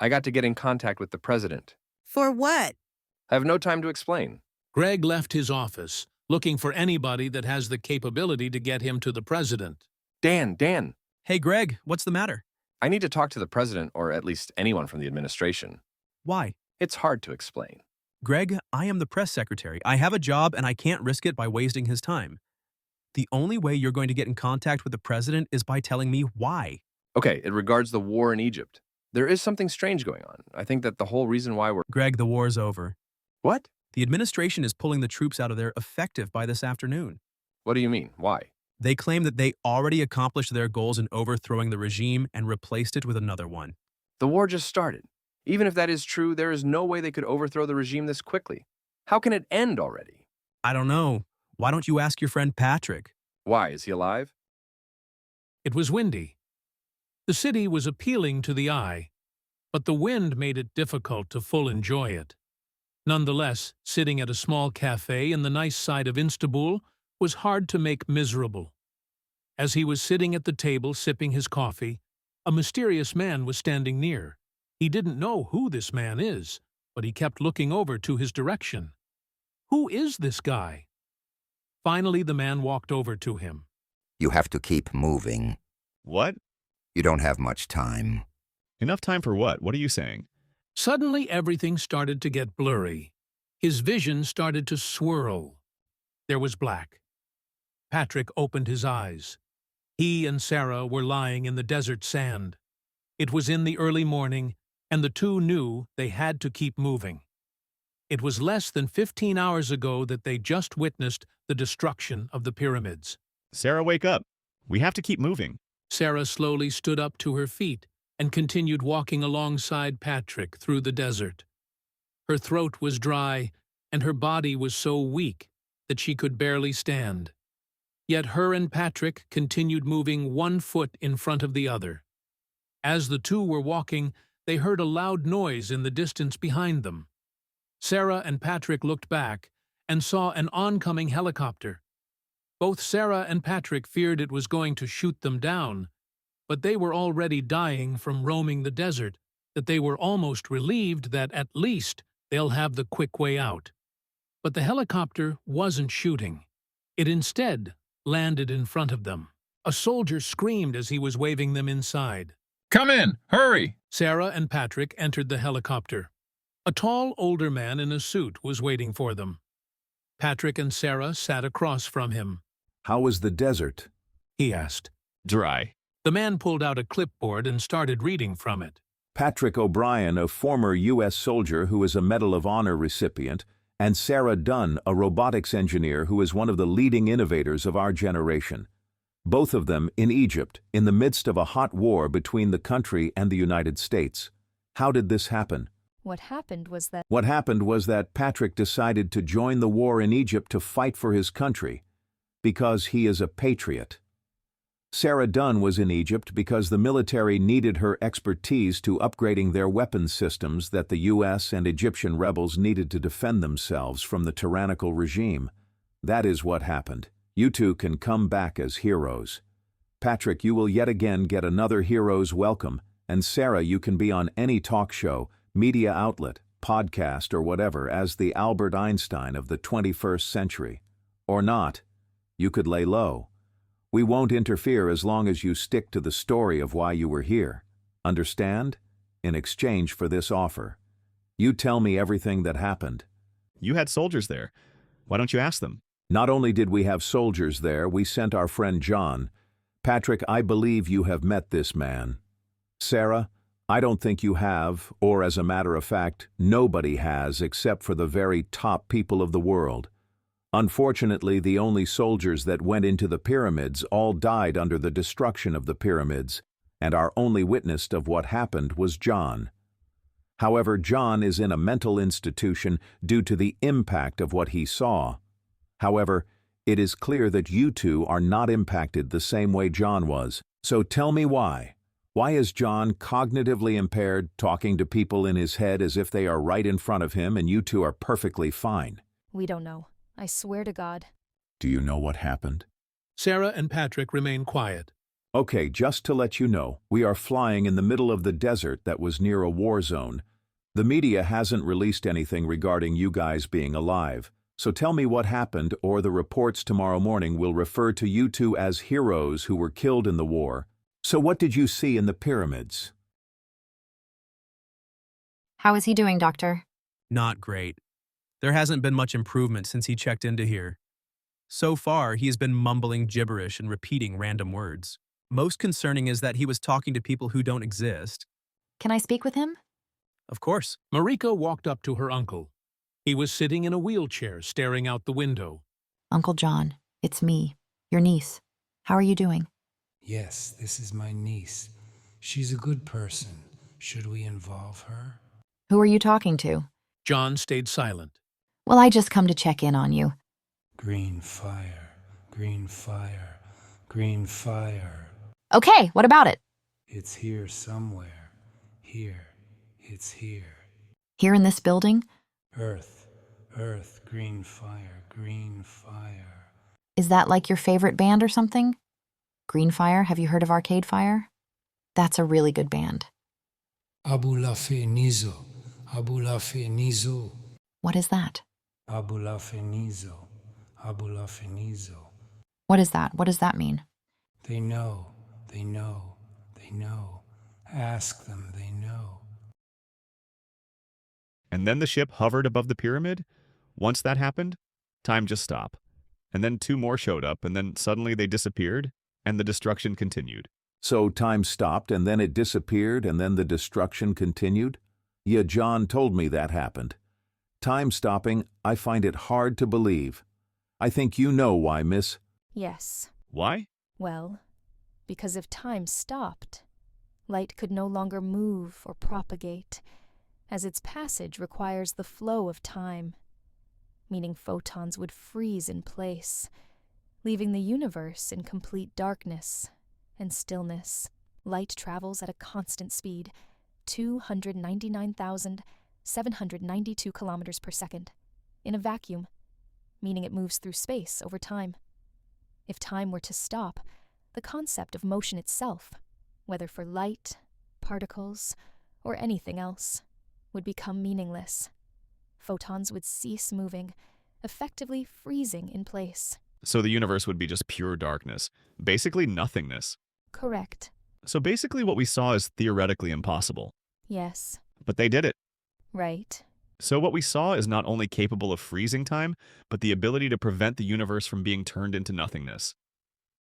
I got to get in contact with the president. For what? I have no time to explain. Greg left his office, looking for anybody that has the capability to get him to the president. Dan, Hey, Greg, what's the matter? I need to talk to the president or at least anyone from the administration. Why? It's hard to explain. Greg, I am the press secretary. I have a job and I can't risk it by wasting his time. The only way you're going to get in contact with the president is by telling me why. Okay, it regards the war in Egypt. There is something strange going on. I think that the whole reason why we're... Greg, the war's over. What? The administration is pulling the troops out of there effective by this afternoon. What do you mean? Why? They claim that they already accomplished their goals in overthrowing the regime and replaced it with another one. The war just started. Even if that is true, there is no way they could overthrow the regime this quickly. How can it end already? I don't know. Why don't you ask your friend Patrick? Why? Is he alive? It was windy. The city was appealing to the eye, but the wind made it difficult to full enjoy it. Nonetheless, sitting at a small cafe in the nice side of Istanbul was hard to make miserable. As he was sitting at the table sipping his coffee, a mysterious man was standing near. He didn't know who this man is, but he kept looking over to his direction. Who is this guy? Finally, the man walked over to him. You have to keep moving. What? You don't have much time. Enough time for what? What are you saying? Suddenly, everything started to get blurry. His vision started to swirl. There was black. Patrick opened his eyes. He and Sarah were lying in the desert sand. It was in the early morning, and the two knew they had to keep moving. It was less than 15 hours ago that they just witnessed the destruction of the pyramids. Sarah, wake up. We have to keep moving. Sarah slowly stood up to her feet and continued walking alongside Patrick through the desert. Her throat was dry, and her body was so weak that she could barely stand. Yet her and Patrick continued moving one foot in front of the other. As the two were walking, they heard a loud noise in the distance behind them. Sarah and Patrick looked back and saw an oncoming helicopter. Both Sarah and Patrick feared it was going to shoot them down, but they were already dying from roaming the desert, that they were almost relieved that at least they'll have the quick way out. But the helicopter wasn't shooting. It instead landed in front of them. A soldier screamed as he was waving them inside. Come in! Hurry! Sarah and Patrick entered the helicopter. A tall, older man in a suit was waiting for them. Patrick and Sarah sat across from him. How was the desert? He asked. Dry. The man pulled out a clipboard and started reading from it. Patrick O'Brien, a former U.S. soldier who is a Medal of Honor recipient, and Sarah Dunn, a robotics engineer who is one of the leading innovators of our generation. Both of them in Egypt, in the midst of a hot war between the country and the United States. How did this happen? What happened was that Patrick decided to join the war in Egypt to fight for his country, because he is a patriot. Sarah Dunn was in Egypt because the military needed her expertise to upgrading their weapons systems that the U.S. and Egyptian rebels needed to defend themselves from the tyrannical regime. That is what happened. You two can come back as heroes. Patrick, you will yet again get another hero's welcome, and Sarah, you can be on any talk show, media outlet, podcast, or whatever as the Albert Einstein of the 21st century. Or not. You could lay low. We won't interfere as long as you stick to the story of why you were here. Understand? In exchange for this offer. You tell me everything that happened. You had soldiers there. Why don't you ask them? Not only did we have soldiers there, we sent our friend John. Patrick, I believe you have met this man. Sarah, I don't think you have, or as a matter of fact, nobody has except for the very top people of the world. Unfortunately, the only soldiers that went into the pyramids all died under the destruction of the pyramids, and our only witness of what happened was John. However, John is in a mental institution due to the impact of what he saw. However, it is clear that you two are not impacted the same way John was. So tell me why. Why is John cognitively impaired, talking to people in his head as if they are right in front of him, and you two are perfectly fine? We don't know. I swear to God. Do you know what happened? Sarah and Patrick remained quiet. Okay, just to let you know, we are flying in the middle of the desert that was near a war zone. The media hasn't released anything regarding you guys being alive, so tell me what happened, or the reports tomorrow morning will refer to you two as heroes who were killed in the war. So what did you see in the pyramids? How is he doing, Doctor? Not great. There hasn't been much improvement since he checked into here. So far, he has been mumbling gibberish and repeating random words. Most concerning is that he was talking to people who don't exist. Can I speak with him? Of course. Marika walked up to her uncle. He was sitting in a wheelchair, staring out the window. Uncle John, it's me, your niece. How are you doing? Yes, this is my niece. She's a good person. Should we involve her? Who are you talking to? John stayed silent. Well, I just come to check in on you. Green fire, green fire, green fire. Okay, what about it? It's here somewhere. Here. It's here. Here in this building? Earth, earth, green fire, green fire. Is that like your favorite band or something? Green Fire, have you heard of Arcade Fire? That's a really good band. Abu Lafe Nizo, Abu Lafe Nizo, What is that? Abu Lafe Nizo, Abu Lafe Nizo. What is that? What does that mean? They know, they know, they know. Ask them, they know. And then the ship hovered above the pyramid. Once that happened, time just stopped. And then two more showed up, and then suddenly they disappeared, and the destruction continued. So time stopped and then it disappeared and then the destruction continued? Yeah, John told me that happened. Time stopping, I find it hard to believe. I think you know why, miss. Yes. Why? Well, because if time stopped, light could no longer move or propagate, as its passage requires the flow of time, meaning photons would freeze in place, leaving the universe in complete darkness and stillness. Light travels at a constant speed, 299,792 kilometers per second, in a vacuum, meaning it moves through space over time. If time were to stop, the concept of motion itself, whether for light, particles, or anything else, would become meaningless. Photons would cease moving, effectively freezing in place. So the universe would be just pure darkness, basically nothingness. Correct. So basically what we saw is theoretically impossible. Yes. But they did it. Right. So what we saw is not only capable of freezing time, but the ability to prevent the universe from being turned into nothingness.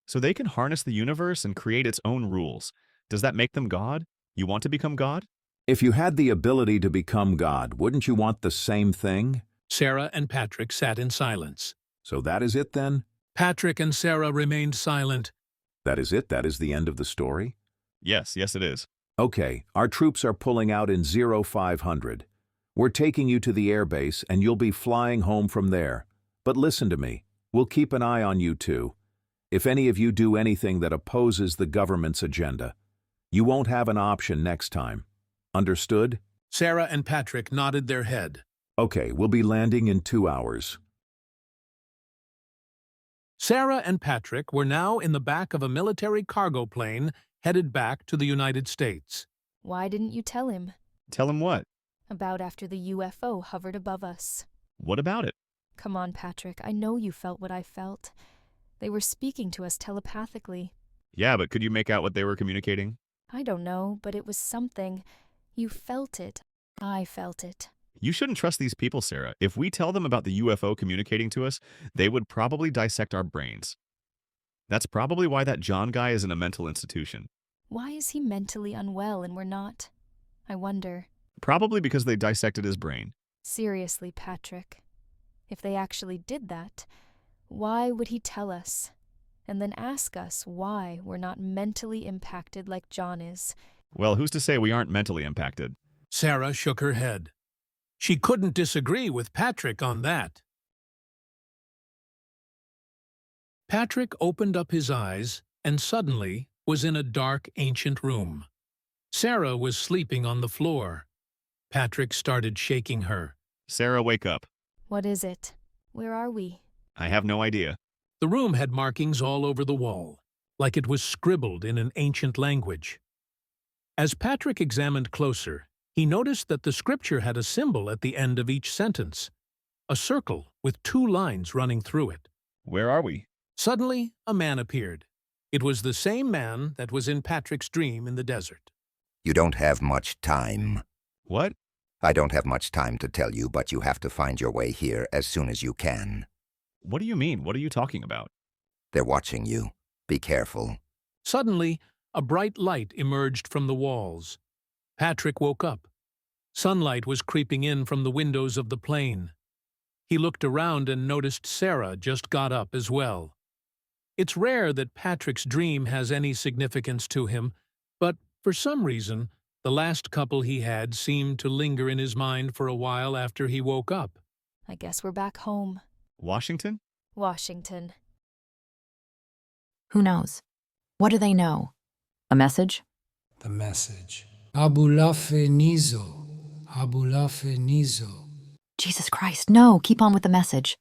So they can harness the universe and create its own rules. Does that make them God? You want to become God? If you had the ability to become God, wouldn't you want the same thing? Sarah and Patrick sat in silence. So that is it then? Patrick and Sarah remained silent. That is it? That is the end of the story? Yes, yes it is. Okay, our troops are pulling out in 0500. We're taking you to the airbase and you'll be flying home from there. But listen to me, we'll keep an eye on you too. If any of you do anything that opposes the government's agenda, you won't have an option next time. Understood? Sarah and Patrick nodded their head. Okay, we'll be landing in 2 hours. Sarah and Patrick were now in the back of a military cargo plane headed back to the United States. Why didn't you tell him? Tell him what? About after the UFO hovered above us. What about it? Come on, Patrick, I know you felt what I felt. They were speaking to us telepathically. Yeah, but could you make out what they were communicating? I don't know, but it was something. You felt it. I felt it. You shouldn't trust these people, Sarah. If we tell them about the UFO communicating to us, they would probably dissect our brains. That's probably why that John guy is in a mental institution. Why is he mentally unwell and we're not? I wonder. Probably because they dissected his brain. Seriously, Patrick. If they actually did that, why would he tell us? And then ask us why we're not mentally impacted like John is. Well, who's to say we aren't mentally impacted? Sarah shook her head. She couldn't disagree with Patrick on that. Patrick opened up his eyes and suddenly was in a dark, ancient room. Sarah was sleeping on the floor. Patrick started shaking her. Sarah, wake up. What is it? Where are we? I have no idea. The room had markings all over the wall. like it was scribbled in an ancient language. As Patrick examined closer, he noticed that the scripture had a symbol at the end of each sentence, a circle with 2 lines running through it. Where are we? Suddenly, a man appeared. It was the same man that was in Patrick's dream in the desert. You don't have much time. What? I don't have much time to tell you, but you have to find your way here as soon as you can. What do you mean? What are you talking about? They're watching you. Be careful. Suddenly, a bright light emerged from the walls. Patrick woke up. Sunlight was creeping in from the windows of the plane. He looked around and noticed Sarah just got up as well. It's rare that Patrick's dream has any significance to him, but for some reason, the last couple he had seemed to linger in his mind for a while after he woke up. I guess we're back home. Washington? Washington. Who knows? What do they know? A message? The message. Abulafe Nizo. Abulafe Nizo. Jesus Christ, no, keep on with the message.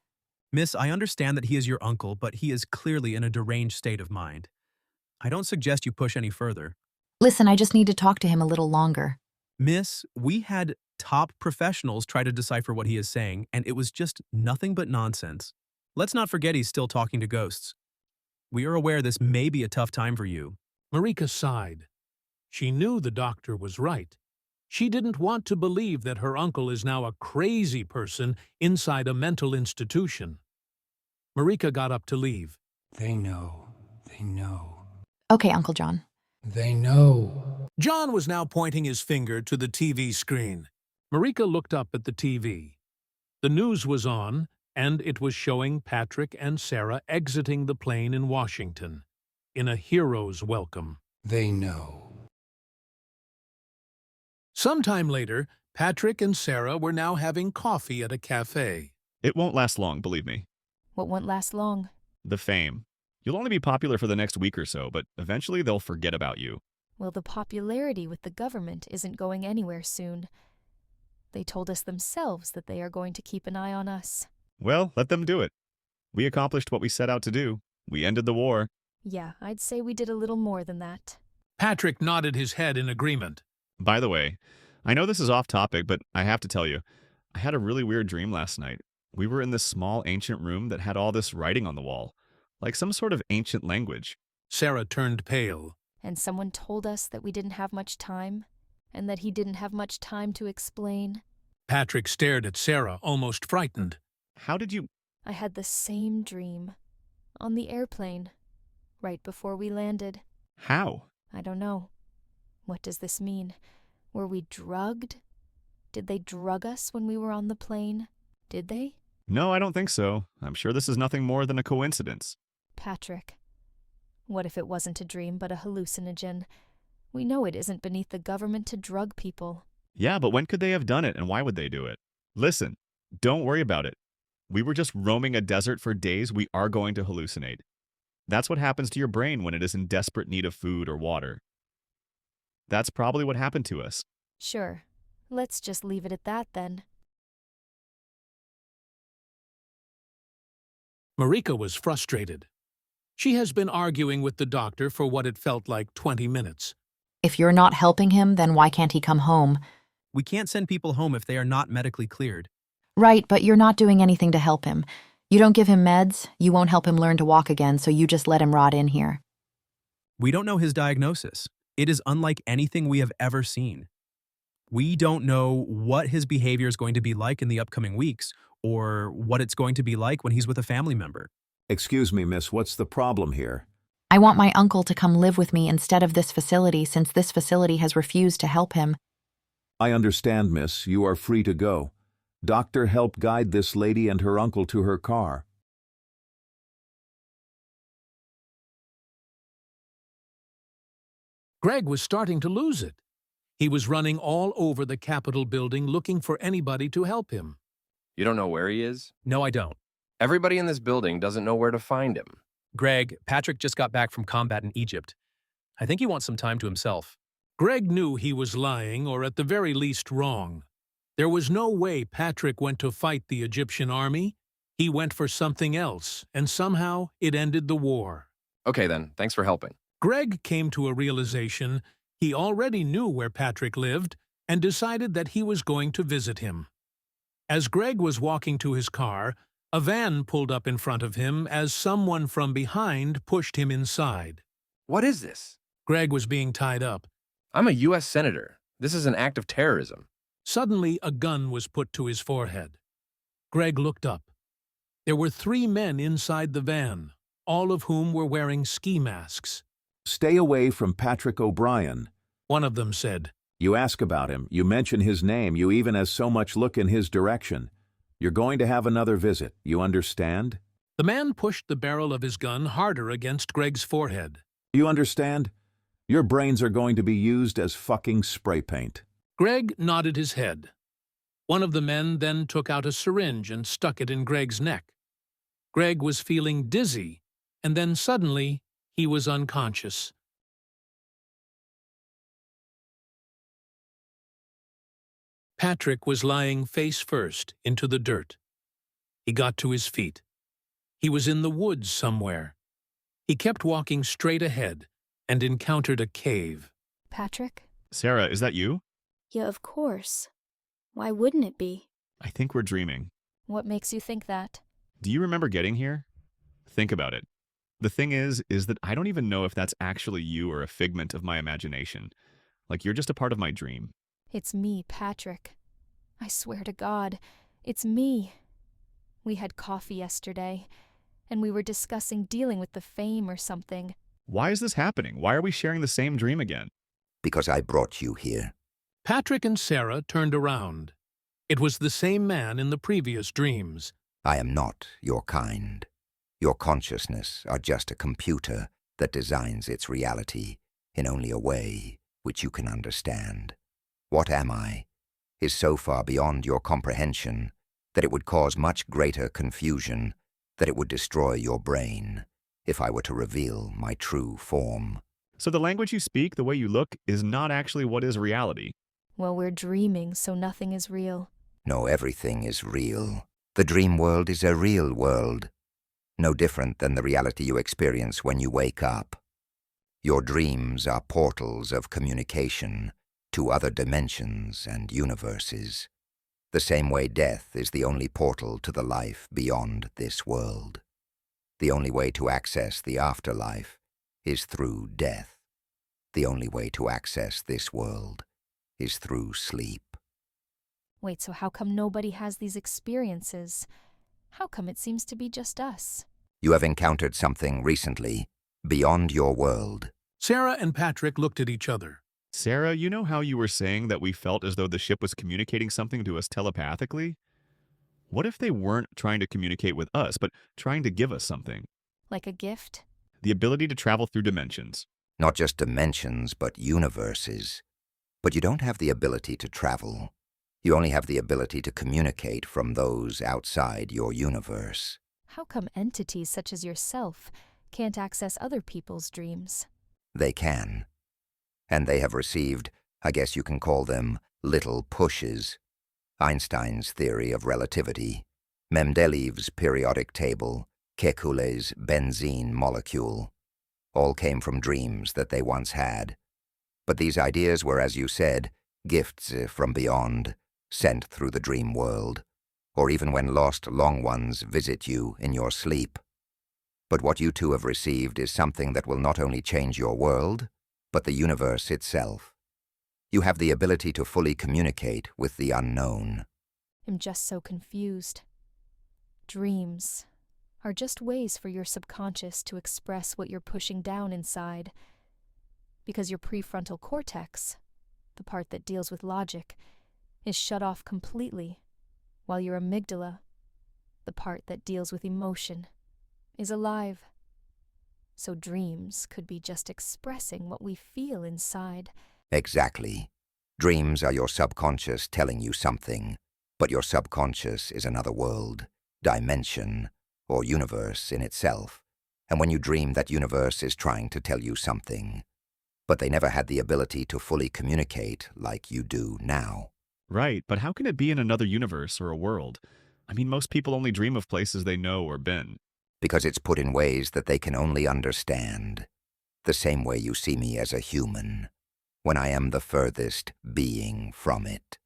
Miss, I understand that he is your uncle, but he is clearly in a deranged state of mind. I don't suggest you push any further. Listen, I just need to talk to him a little longer. Miss, we had top professionals try to decipher what he is saying, and it was just nothing but nonsense. Let's not forget he's still talking to ghosts. We are aware this may be a tough time for you. Marika sighed. She knew the doctor was right. She didn't want to believe that her uncle is now a crazy person inside a mental institution. Marika got up to leave. They know. They know. Okay, Uncle John. They know. John was now pointing his finger to the TV screen. Marika looked up at the TV. The news was on, and it was showing Patrick and Sarah exiting the plane in Washington, in a hero's welcome. They know. Sometime later, Patrick and Sarah were now having coffee at a cafe. It won't last long, believe me. What won't last long? The fame. You'll only be popular for the next week or so, but eventually they'll forget about you. Well, the popularity with the government isn't going anywhere soon. They told us themselves that they are going to keep an eye on us. Well, let them do it. We accomplished what we set out to do. We ended the war. Yeah, I'd say we did a little more than that. Patrick nodded his head in agreement. By the way, I know this is off topic, but I have to tell you, I had a really weird dream last night. We were in this small ancient room that had all this writing on the wall, like some sort of ancient language. Sarah turned pale. And someone told us that we didn't have much time, and that he didn't have much time to explain. Patrick stared at Sarah, almost frightened. How did you... I had the same dream. On the airplane. Right before we landed. How? I don't know. What does this mean? Were we drugged? Did they drug us when we were on the plane? Did they? No, I don't think so. I'm sure this is nothing more than a coincidence. Patrick. What if it wasn't a dream but a hallucinogen? We know it isn't beneath the government to drug people. Yeah, but when could they have done it, and why would they do it? Listen, don't worry about it. We were just roaming a desert for days. We are going to hallucinate. That's what happens to your brain when it is in desperate need of food or water. That's probably what happened to us. Sure. Let's just leave it at that then. Marika was frustrated. She has been arguing with the doctor for what it felt like 20 minutes. If you're not helping him, then why can't he come home? We can't send people home if they are not medically cleared. Right, but you're not doing anything to help him. You don't give him meds, you won't help him learn to walk again, so you just let him rot in here. We don't know his diagnosis. It is unlike anything we have ever seen. We don't know what his behavior is going to be like in the upcoming weeks, or what it's going to be like when he's with a family member. Excuse me, miss, what's the problem here? I want my uncle to come live with me instead of this facility since this facility has refused to help him. I understand, miss. You are free to go. Doctor, help guide this lady and her uncle to her car. Greg was starting to lose it. He was running all over the Capitol building looking for anybody to help him. You don't know where he is? No, I don't. Everybody in this building doesn't know where to find him. Greg, Patrick just got back from combat in Egypt. I think he wants some time to himself. Greg knew he was lying, or at the very least wrong. There was no way Patrick went to fight the Egyptian army. He went for something else, and somehow it ended the war. Okay then, thanks for helping. Greg came to a realization he already knew where Patrick lived and decided that he was going to visit him. As Greg was walking to his car, a van pulled up in front of him as someone from behind pushed him inside. What is this? Greg was being tied up. I'm a U.S. Senator. This is an act of terrorism. Suddenly, a gun was put to his forehead. Greg looked up. There were 3 men inside the van, all of whom were wearing ski masks. Stay away from Patrick O'Brien. One of them said. You ask about him, you mention his name, you even as so much look in his direction. You're going to have another visit, you understand? The man pushed the barrel of his gun harder against Greg's forehead. You understand? Your brains are going to be used as fucking spray paint. Greg nodded his head. One of the men then took out a syringe and stuck it in Greg's neck. Greg was feeling dizzy, and then suddenly he was unconscious. Patrick was lying face first into the dirt. He got to his feet. He was in the woods somewhere. He kept walking straight ahead and encountered a cave. Patrick? Sarah, is that you? Yeah, of course. Why wouldn't it be? I think we're dreaming. What makes you think that? Do you remember getting here? Think about it. The thing is that I don't even know if that's actually you or a figment of my imagination. Like you're just a part of my dream. It's me, Patrick. I swear to God, it's me. We had coffee yesterday, and we were discussing dealing with the fame or something. Why is this happening? Why are we sharing the same dream again? Because I brought you here. Patrick and Sarah turned around. It was the same man in the previous dreams. I am not your kind. Your consciousness are just a computer that designs its reality in only a way which you can understand. What am I is so far beyond your comprehension that it would cause much greater confusion, that it would destroy your brain if I were to reveal my true form. So the language you speak, the way you look, is not actually what is reality. Well, we're dreaming, so nothing is real. No, everything is real. The dream world is a real world, no different than the reality you experience when you wake up. Your dreams are portals of communication to other dimensions and universes, the same way death is the only portal to the life beyond this world. The only way to access the afterlife is through death. The only way to access this world is through sleep. Wait, so how come nobody has these experiences? How come it seems to be just us? You have encountered something recently beyond your world. Sarah and Patrick looked at each other. Sarah, you know how you were saying that we felt as though the ship was communicating something to us telepathically? What if they weren't trying to communicate with us, but trying to give us something? Like a gift? The ability to travel through dimensions. Not just dimensions, but universes. But you don't have the ability to travel. You only have the ability to communicate from those outside your universe. How come entities such as yourself can't access other people's dreams? They can. And they have received, I guess you can call them, little pushes. Einstein's theory of relativity, Mendeleev's periodic table, Kekule's benzene molecule, all came from dreams that they once had. But these ideas were, as you said, gifts from beyond, sent through the dream world, or even when lost long ones visit you in your sleep. But what you two have received is something that will not only change your world, but the universe itself. You have the ability to fully communicate with the unknown. I'm just so confused. Dreams are just ways for your subconscious to express what you're pushing down inside. Because your prefrontal cortex, the part that deals with logic, is shut off completely, while your amygdala, the part that deals with emotion, is alive. So dreams could be just expressing what we feel inside. Exactly. Dreams are your subconscious telling you something, but your subconscious is another world, dimension, or universe in itself. And when you dream, that universe is trying to tell you something. But they never had the ability to fully communicate like you do now. Right, but how can it be in another universe or a world? I mean, most people only dream of places they know or been. because it's put in ways that they can only understand, the same way you see me as a human, when I am the furthest being from it.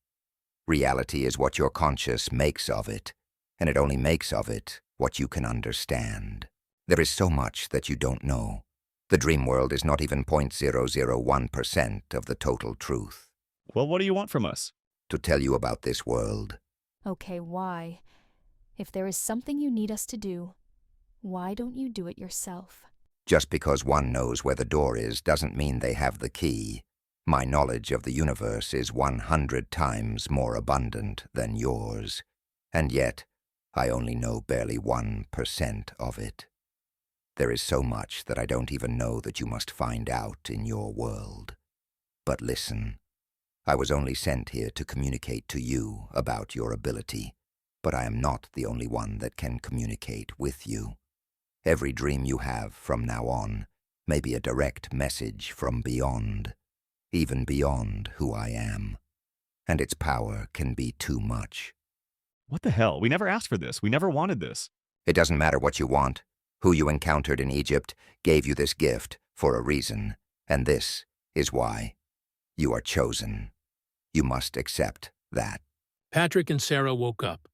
Reality is what your conscious makes of it, and it only makes of it what you can understand. There is so much that you don't know. The dream world is not even 0.001% of the total truth. Well, what do you want from us? To tell you about this world. Okay, why? If there is something you need us to do, why don't you do it yourself? Just because one knows where the door is doesn't mean they have the key. My knowledge of the universe is 100 times more abundant than yours, and yet I only know barely 1% of it. There is so much that I don't even know that you must find out in your world. But listen, I was only sent here to communicate to you about your ability, but I am not the only one that can communicate with you. Every dream you have from now on may be a direct message from beyond, even beyond who I am, and its power can be too much. What the hell? We never asked for this. We never wanted this. It doesn't matter what you want. Who you encountered in Egypt gave you this gift for a reason, and this is why. You are chosen. You must accept that. Patrick and Sarah woke up.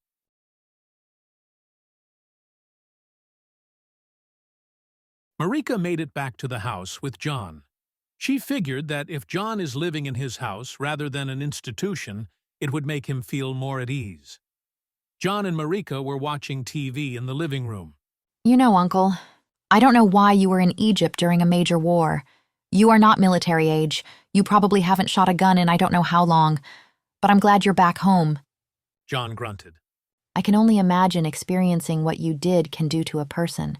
Marika made it back to the house with John. She figured that if John is living in his house rather than an institution, it would make him feel more at ease. John and Marika were watching TV in the living room. You know, Uncle, I don't know why you were in Egypt during a major war. You are not military age. You probably haven't shot a gun in I don't know how long. But I'm glad you're back home. John grunted. I can only imagine experiencing what you did can do to a person.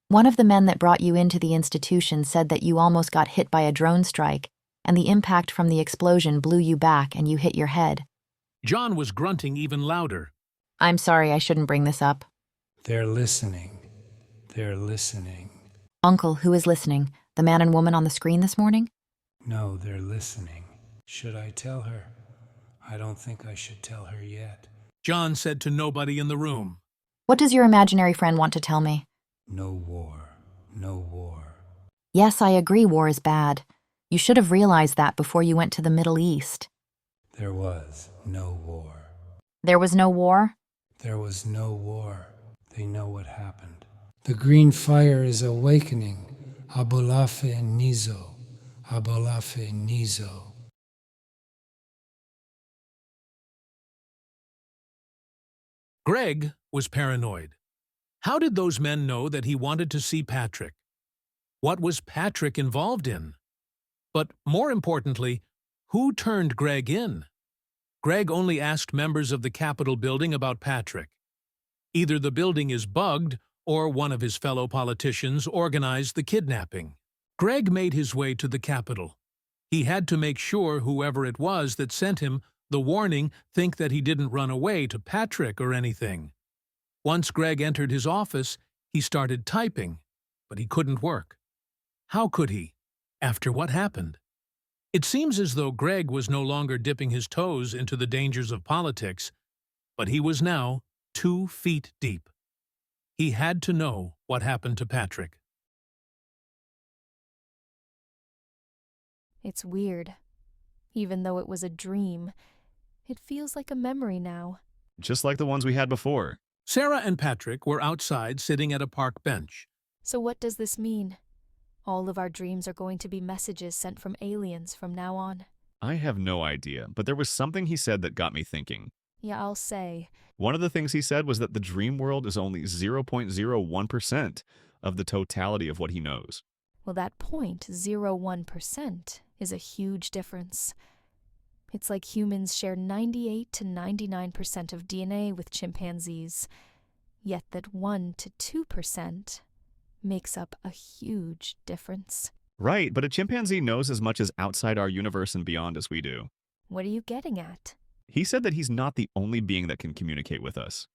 One of the men that brought you into the institution said that you almost got hit by a drone strike, and the impact from the explosion blew you back and you hit your head. John was grunting even louder. I'm sorry, I shouldn't bring this up. They're listening. They're listening. Uncle, who is listening? The man and woman on the screen this morning? No, they're listening. Should I tell her? I don't think I should tell her yet. John said to nobody in the room. What does your imaginary friend want to tell me? No war. No war. Yes, I agree war is bad. You should have realized that before you went to the Middle East. There was no war. There was no war? There was no war. They know what happened. The green fire is awakening. Abolafe Nizo. Abolafe Nizo. Greg was paranoid. How did those men know that he wanted to see Patrick? What was Patrick involved in? But more importantly, who turned Greg in? Greg only asked members of the Capitol building about Patrick. Either the building is bugged or one of his fellow politicians organized the kidnapping. Greg made his way to the Capitol. He had to make sure whoever it was that sent him the warning think that he didn't run away to Patrick or anything. Once Greg entered his office, he started typing, but he couldn't work. How could he, after what happened? It seems as though Greg was no longer dipping his toes into the dangers of politics, but he was now 2 feet deep. He had to know what happened to Patrick. It's weird. Even though it was a dream, it feels like a memory now. Just like the ones we had before. Sarah and Patrick were outside sitting at a park bench. So what does this mean? All of our dreams are going to be messages sent from aliens from now on. I have no idea, but there was something he said that got me thinking. Yeah, I'll say. One of the things he said was that the dream world is only 0.01% of the totality of what he knows. Well, that 0.01% is a huge difference. It's like humans share 98 to 99% of DNA with chimpanzees, yet that 1 to 2% makes up a huge difference. Right, but a chimpanzee knows as much as outside our universe and beyond as we do. What are you getting at? He said that he's not the only being that can communicate with us,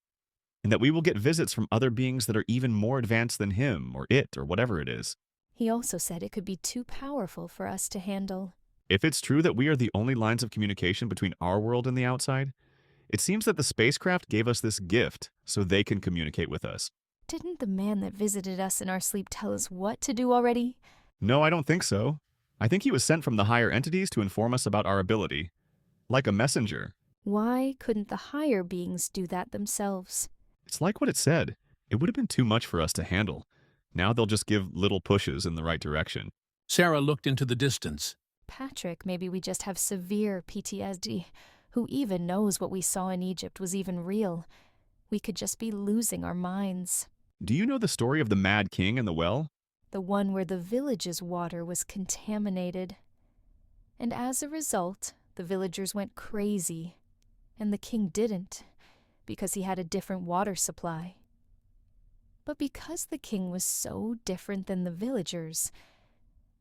and that we will get visits from other beings that are even more advanced than him, or it, or whatever it is. He also said it could be too powerful for us to handle. If it's true that we are the only lines of communication between our world and the outside, it seems that the spacecraft gave us this gift so they can communicate with us. Didn't the man that visited us in our sleep tell us what to do already? No, I don't think so. I think he was sent from the higher entities to inform us about our ability. Like a messenger. Why couldn't the higher beings do that themselves? It's like what it said. It would have been too much for us to handle. Now they'll just give little pushes in the right direction. Sarah looked into the distance. Patrick, maybe we just have severe PTSD. Who even knows what we saw in Egypt was even real? We could just be losing our minds. Do you know the story of the Mad King and the well? The one where the village's water was contaminated. And as a result, the villagers went crazy. And the king didn't, because he had a different water supply. But because the king was so different than the villagers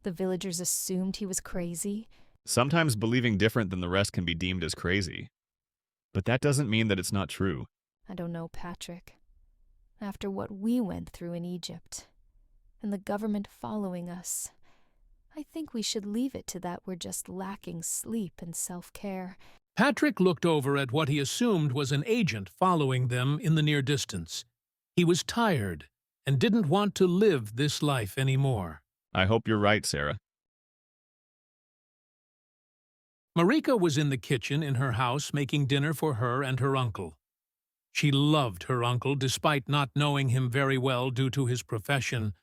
assumed he was crazy. Sometimes believing different than the rest can be deemed as crazy. But that doesn't mean that it's not true. I don't know, Patrick. After what we went through in Egypt, and the government following us, I think we should leave it to that we're just lacking sleep and self-care. Patrick looked over at what he assumed was an agent following them in the near distance. He was tired and didn't want to live this life anymore. I hope you're right, Sarah. Marika was in the kitchen in her house making dinner for her and her uncle. She loved her uncle despite not knowing him very well due to his profession,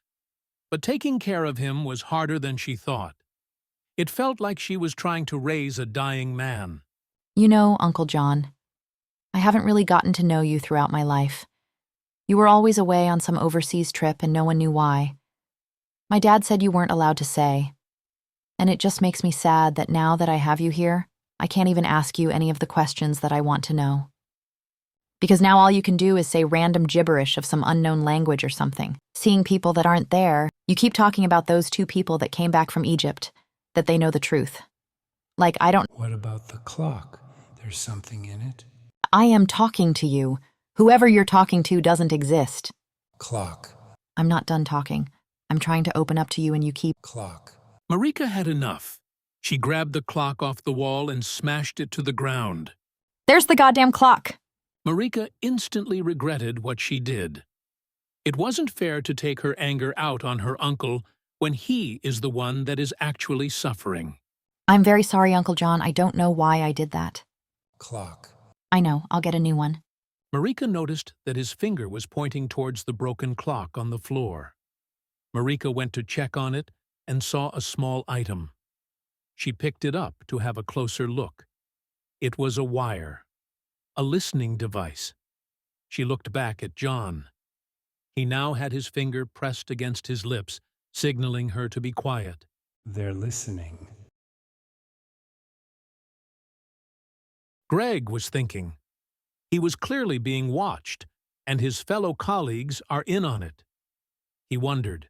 but taking care of him was harder than she thought. It felt like she was trying to raise a dying man. You know, Uncle John, I haven't really gotten to know you throughout my life. You were always away on some overseas trip and no one knew why. My dad said you weren't allowed to say. And it just makes me sad that now that I have you here, I can't even ask you any of the questions that I want to know. Because now all you can do is say random gibberish of some unknown language or something. Seeing people that aren't there, you keep talking about those 2 people that came back from Egypt, that they know the truth. Like, I don't... What about the clock? There's something in it. I am talking to you. Whoever you're talking to doesn't exist. Clock. I'm not done talking. I'm trying to open up to you and you keep... Clock. Marika had enough. She grabbed the clock off the wall and smashed it to the ground. There's the goddamn clock! Marika instantly regretted what she did. It wasn't fair to take her anger out on her uncle when he is the one that is actually suffering. I'm very sorry, Uncle John. I don't know why I did that. Clock. I know. I'll get a new one. Marika noticed that his finger was pointing towards the broken clock on the floor. Marika went to check on it and saw a small item. She picked it up to have a closer look. It was a wire, a listening device. She looked back at John. He now had his finger pressed against his lips, signaling her to be quiet. They're listening. Greg was thinking. He was clearly being watched, and his fellow colleagues are in on it. He wondered.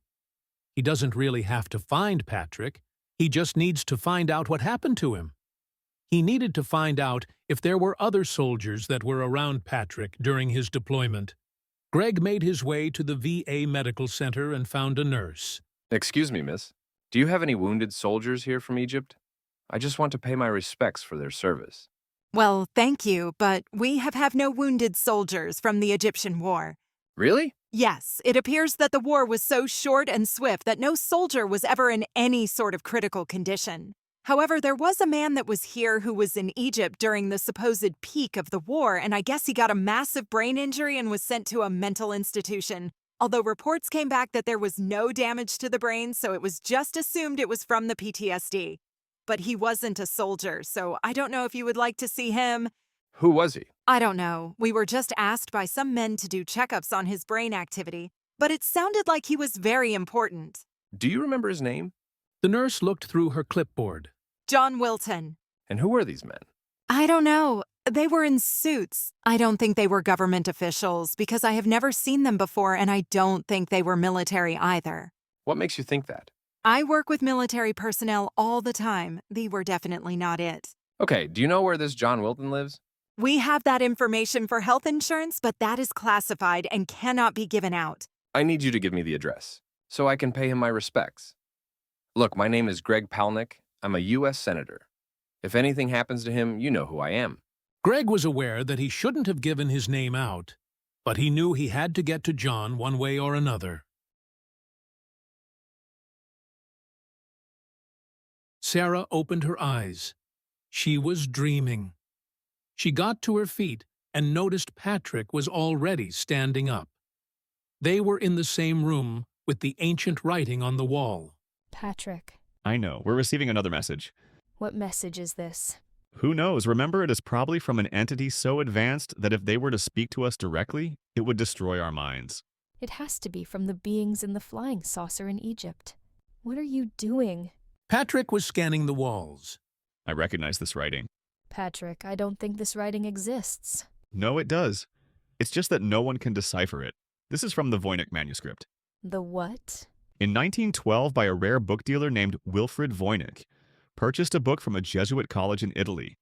He doesn't really have to find Patrick. He just needs to find out what happened to him. He needed to find out if there were other soldiers that were around Patrick during his deployment. Greg made his way to the VA Medical Center and found a nurse. Excuse me, miss. Do you have any wounded soldiers here from Egypt? I just want to pay my respects for their service. Well, thank you, but we have no wounded soldiers from the Egyptian war. Really? Yes, it appears that the war was so short and swift that no soldier was ever in any sort of critical condition. However, there was a man that was here who was in Egypt during the supposed peak of the war, and I guess he got a massive brain injury and was sent to a mental institution. Although reports came back that there was no damage to the brain, so it was just assumed it was from the PTSD. But he wasn't a soldier, so I don't know if you would like to see him. Who was he? I don't know. We were just asked by some men to do checkups on his brain activity, but it sounded like he was very important. Do you remember his name? The nurse looked through her clipboard. John Wilton. And who were these men? I don't know. They were in suits. I don't think they were government officials because I have never seen them before, and I don't think they were military either. What makes you think that? I work with military personnel all the time. They were definitely not it. Okay, do you know where this John Wilton lives? We have that information for health insurance, but that is classified and cannot be given out. I need you to give me the address, so I can pay him my respects. Look, my name is Greg Palnick. I'm a U.S. Senator. If anything happens to him, you know who I am. Greg was aware that he shouldn't have given his name out. but he knew he had to get to John one way or another. Sarah opened her eyes. She was dreaming. She got to her feet and noticed Patrick was already standing up. They were in the same room with the ancient writing on the wall. Patrick, I know, we're receiving another message. what message is this? Who knows? Remember, it is probably from an entity so advanced that if they were to speak to us directly, it would destroy our minds. It has to be from the beings in the flying saucer in Egypt. What are you doing? Patrick was scanning the walls. I recognize this writing. Patrick, I don't think this writing exists. No, it does. It's just that no one can decipher it. This is from the Voynich manuscript. The what? In 1912, by a rare book dealer named Wilfrid Voynich, purchased a book from a Jesuit college in Italy.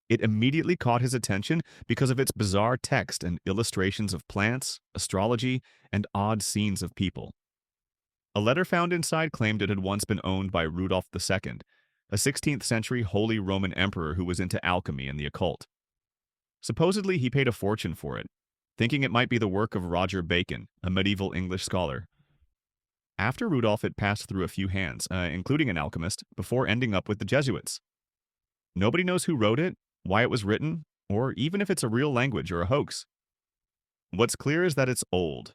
It immediately caught his attention because of its bizarre text and illustrations of plants, astrology, and odd scenes of people. A letter found inside claimed it had once been owned by Rudolph II, a 16th century Holy Roman emperor who was into alchemy and the occult. Supposedly, he paid a fortune for it, thinking it might be the work of Roger Bacon, a medieval English scholar. After Rudolph, it passed through a few hands, including an alchemist, before ending up with the Jesuits. Nobody knows who wrote it, why it was written, or even if it's a real language or a hoax. What's clear is that it's old.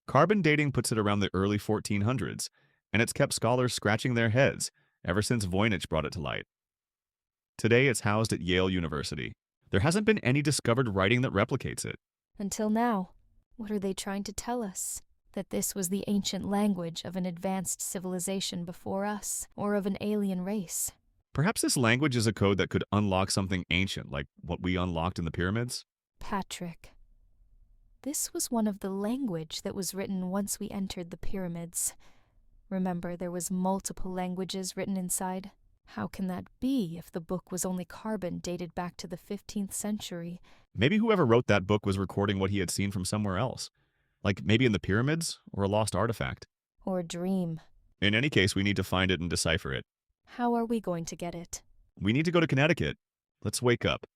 Carbon dating puts it around the early 1400s, and it's kept scholars scratching their heads ever since Voynich brought it to light. Today, it's housed at Yale University. There hasn't been any discovered writing that replicates it. Until now. What are they trying to tell us? That this was the ancient language of an advanced civilization before us, or of an alien race? Perhaps this language is a code that could unlock something ancient, like what we unlocked in the pyramids? Patrick, this was one of the language that was written once we entered the pyramids. Remember, there was multiple languages written inside. How can that be if the book was only carbon dated back to the 15th century? Maybe whoever wrote that book was recording what he had seen from somewhere else. Like maybe in the pyramids, or a lost artifact. Or a dream. In any case, we need to find it and decipher it. How are we going to get it? We need to go to Connecticut. Let's wake up.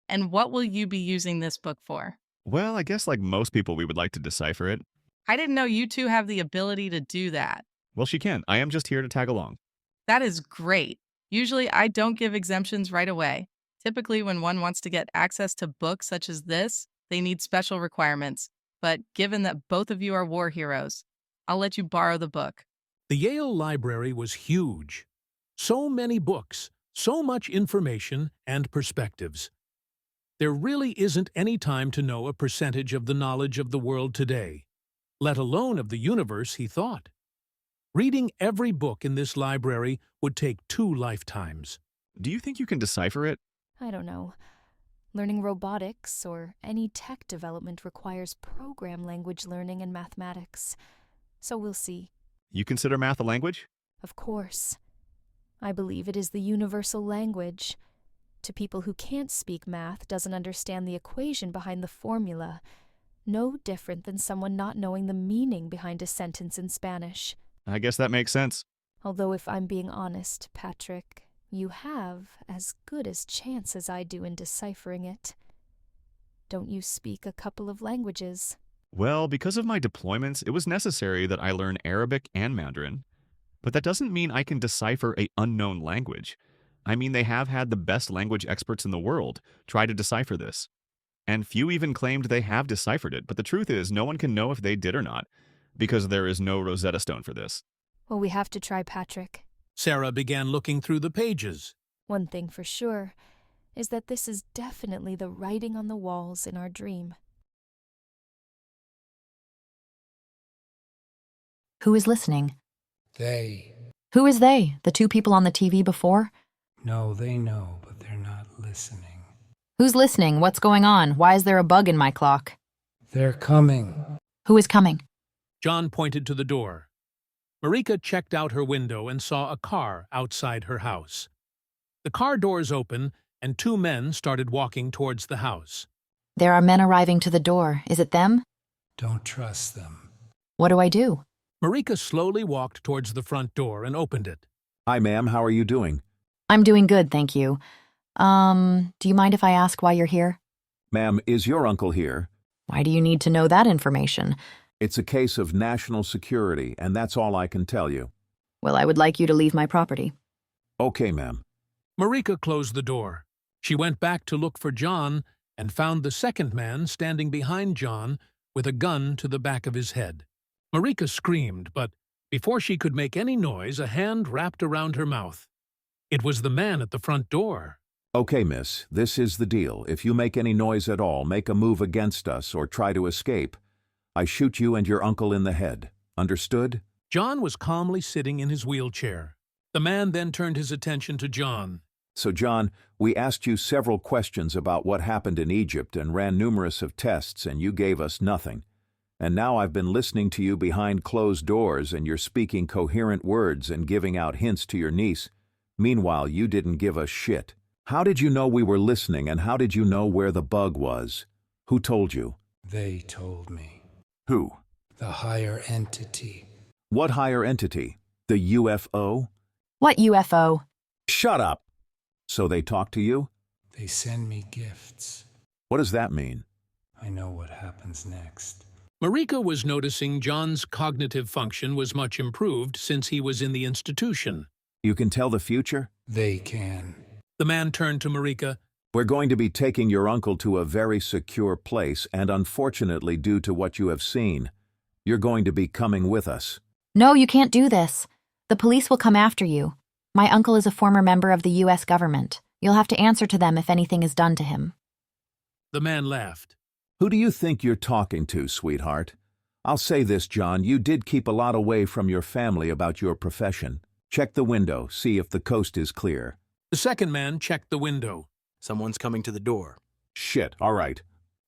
And what will you be using this book for? Well, I guess like most people, we would like to decipher it. I didn't know you two have the ability to do that. Well, she can. I am just here to tag along. That is great. Usually, I don't give exemptions right away. Typically, when one wants to get access to books such as this, they need special requirements. But given that both of you are war heroes, I'll let you borrow the book. The Yale Library was huge. So many books, so much information and perspectives. There really isn't any time to know a percentage of the knowledge of the world today, let alone of the universe, he thought. Reading every book in this library would take 2 lifetimes. Do you think you can decipher it? I don't know. Learning robotics or any tech development requires program language learning and mathematics. So we'll see. You consider math a language? Of course. I believe it is the universal language. To people who can't speak math, doesn't understand the equation behind the formula, no different than someone not knowing the meaning behind a sentence in Spanish. I guess that makes sense. Although if I'm being honest, Patrick, you have as good a chance as I do in deciphering it. Don't you speak a couple of languages? Well, because of my deployments, it was necessary that I learn Arabic and Mandarin. But that doesn't mean I can decipher an unknown language. I mean, they have had the best language experts in the world try to decipher this. And few even claimed they have deciphered it, but the truth is no one can know if they did or not, because there is no Rosetta Stone for this. Well, we have to try, Patrick. Sarah began looking through the pages. One thing for sure is that this is definitely the writing on the walls in our dream. Who is listening? They. Who is they? The 2 people on the TV before? No, they know, but they're not listening. Who's listening? What's going on? Why is there a bug in my clock? They're coming. Who is coming? John pointed to the door. Marika checked out her window and saw a car outside her house. The car doors open, and 2 men started walking towards the house. There are men arriving to the door. Is it them? Don't trust them. What do I do? Marika slowly walked towards the front door and opened it. Hi, ma'am. How are you doing? I'm doing good, thank you. Do you mind if I ask why you're here? Ma'am, is your uncle here? Why do you need to know that information? It's a case of national security, and that's all I can tell you. Well, I would like you to leave my property. Okay, ma'am. Marika closed the door. She went back to look for John and found the second man standing behind John with a gun to the back of his head. Marika screamed, but before she could make any noise, a hand wrapped around her mouth. It was the man at the front door. Okay, miss, this is the deal. If you make any noise at all, make a move against us, or try to escape, I shoot you and your uncle in the head. Understood? John was calmly sitting in his wheelchair. The man then turned his attention to John. So, John, we asked you several questions about what happened in Egypt and ran numerous of tests, and you gave us nothing. And now I've been listening to you behind closed doors, and you're speaking coherent words and giving out hints to your niece. Meanwhile, you didn't give a shit. How did you know we were listening, and how did you know where the bug was? Who told you? They told me. Who? The higher entity. What higher entity? The UFO? What UFO? Shut up! So they talk to you? They send me gifts. What does that mean? I know what happens next. Marika was noticing John's cognitive function was much improved since he was in the institution. You can tell the future? They can. The man turned to Marika. We're going to be taking your uncle to a very secure place, and unfortunately, due to what you have seen, you're going to be coming with us. No, you can't do this. The police will come after you. My uncle is a former member of the U.S. government. You'll have to answer to them if anything is done to him. The man laughed. Who do you think you're talking to, sweetheart? I'll say this, John, you did keep a lot away from your family about your profession. Check the window, see if the coast is clear. The second man checked the window. Someone's coming to the door. Shit, all right.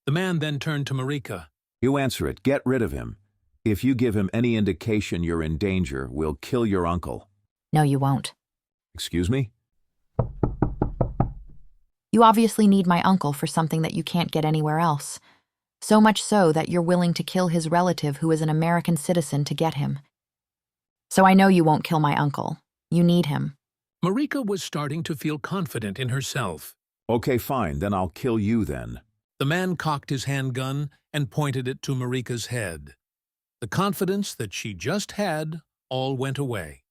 The man then turned to Marika. You answer it. Get rid of him. If you give him any indication you're in danger, we'll kill your uncle. No, you won't. Excuse me? You obviously need my uncle for something that you can't get anywhere else. So much so that you're willing to kill his relative who is an American citizen to get him. So I know you won't kill my uncle. You need him. Marika was starting to feel confident in herself. Okay, fine, then I'll kill you then. The man cocked his handgun and pointed it to Marika's head. The confidence that she just had all went away.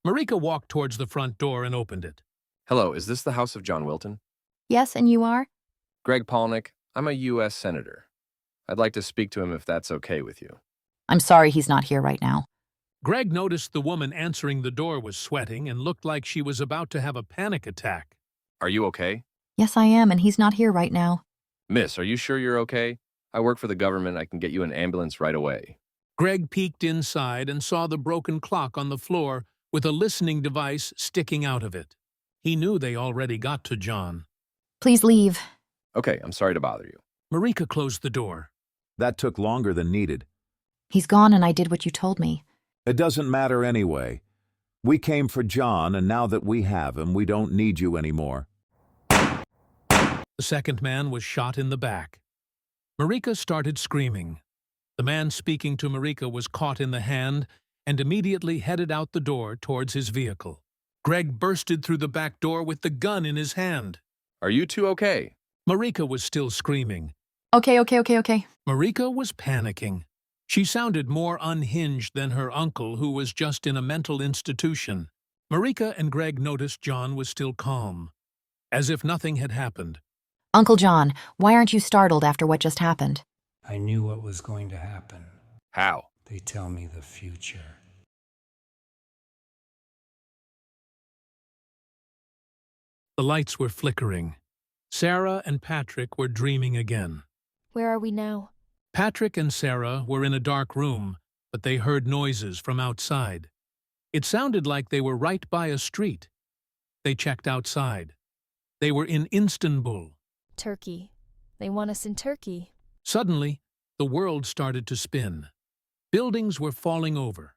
Marika walked towards the front door and opened it. Hello, is this the house of John Wilton? Yes, and you are? Greg Palnick, I'm a U.S. Senator. I'd like to speak to him if that's okay with you. I'm sorry he's not here right now. Greg noticed the woman answering the door was sweating and looked like she was about to have a panic attack. Are you okay? Yes, I am, and he's not here right now. Miss, are you sure you're okay? I work for the government. I can get you an ambulance right away. Greg peeked inside and saw the broken clock on the floor with a listening device sticking out of it. He knew they already got to John. Please leave. Okay, I'm sorry to bother you. Marika closed the door. That took longer than needed. He's gone and I did what you told me. It doesn't matter anyway. We came for John, and now that we have him, we don't need you anymore. The second man was shot in the back. Marika started screaming. The man speaking to Marika was caught in the hand and immediately headed out the door towards his vehicle. Greg bursted through the back door with the gun in his hand. Are you two okay? Marika was still screaming. Okay. Marika was panicking. She sounded more unhinged than her uncle, who was just in a mental institution. Marika and Greg noticed John was still calm, as if nothing had happened. Uncle John, why aren't you startled after what just happened? I knew what was going to happen. How? They tell me the future. The lights were flickering. Sarah and Patrick were dreaming again. Where are we now? Patrick and Sarah were in a dark room, but they heard noises from outside. It sounded like they were right by a street. They checked outside. They were in Istanbul. Turkey. They want us in Turkey. Suddenly, the world started to spin. Buildings were falling over.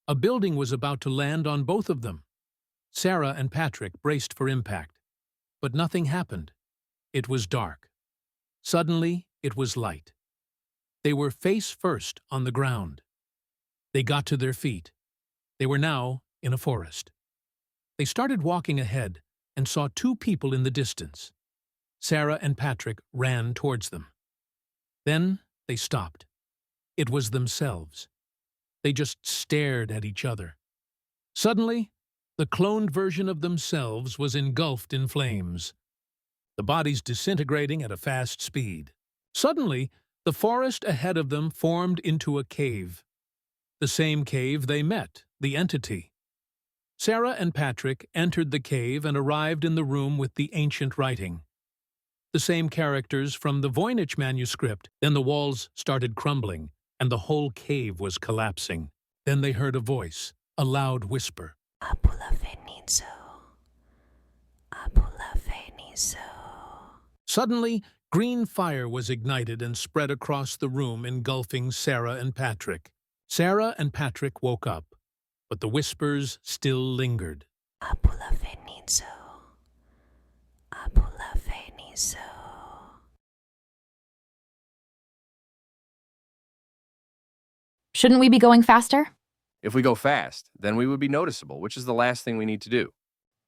A building was about to land on both of them. Sarah and Patrick braced for impact. But nothing happened. It was dark. Suddenly, it was light. They were face first on the ground. They got to their feet. They were now in a forest. They started walking ahead and saw two people in the distance. Sarah and Patrick ran towards them. Then they stopped. It was themselves. They just stared at each other. Suddenly, the cloned version of themselves was engulfed in flames, the bodies disintegrating at a fast speed. Suddenly, the forest ahead of them formed into a cave. The same cave they met, the entity. Sarah and Patrick entered the cave and arrived in the room with the ancient writing. The same characters from the Voynich manuscript. Then the walls started crumbling, and the whole cave was collapsing. Then they heard a voice, a loud whisper. Suddenly, green fire was ignited and spread across the room, engulfing Sarah and Patrick. Sarah and Patrick woke up, but the whispers still lingered. Shouldn't we be going faster? If we go fast, then we would be noticeable, which is the last thing we need to do.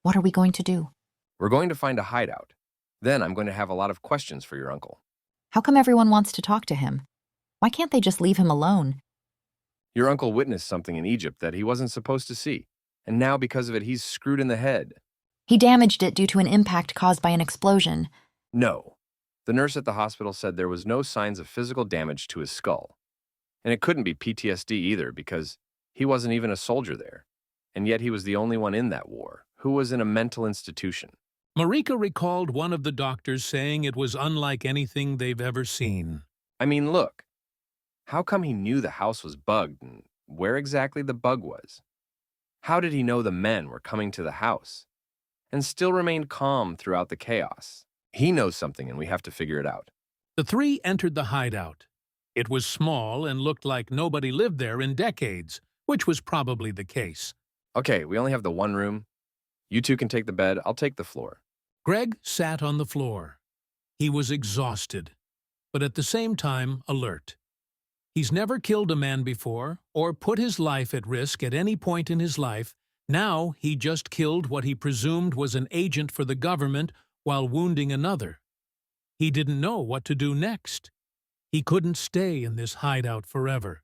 What are we going to do? We're going to find a hideout. Then I'm going to have a lot of questions for your uncle. How come everyone wants to talk to him? Why can't they just leave him alone? Your uncle witnessed something in Egypt that he wasn't supposed to see, and now because of it he's screwed in the head. He damaged it due to an impact caused by an explosion. No. The nurse at the hospital said there was no signs of physical damage to his skull. And it couldn't be PTSD either because he wasn't even a soldier there. And yet he was the only one in that war who was in a mental institution. Marika recalled one of the doctors saying it was unlike anything they've ever seen. I mean, look. How come he knew the house was bugged and where exactly the bug was? How did he know the men were coming to the house? And still remained calm throughout the chaos. He knows something and we have to figure it out. The three entered the hideout. It was small and looked like nobody lived there in decades, which was probably the case. Okay, we only have the one room. You two can take the bed, I'll take the floor. Greg sat on the floor. He was exhausted, but at the same time alert. He's never killed a man before or put his life at risk at any point in his life. Now he just killed what he presumed was an agent for the government while wounding another. He didn't know what to do next. He couldn't stay in this hideout forever.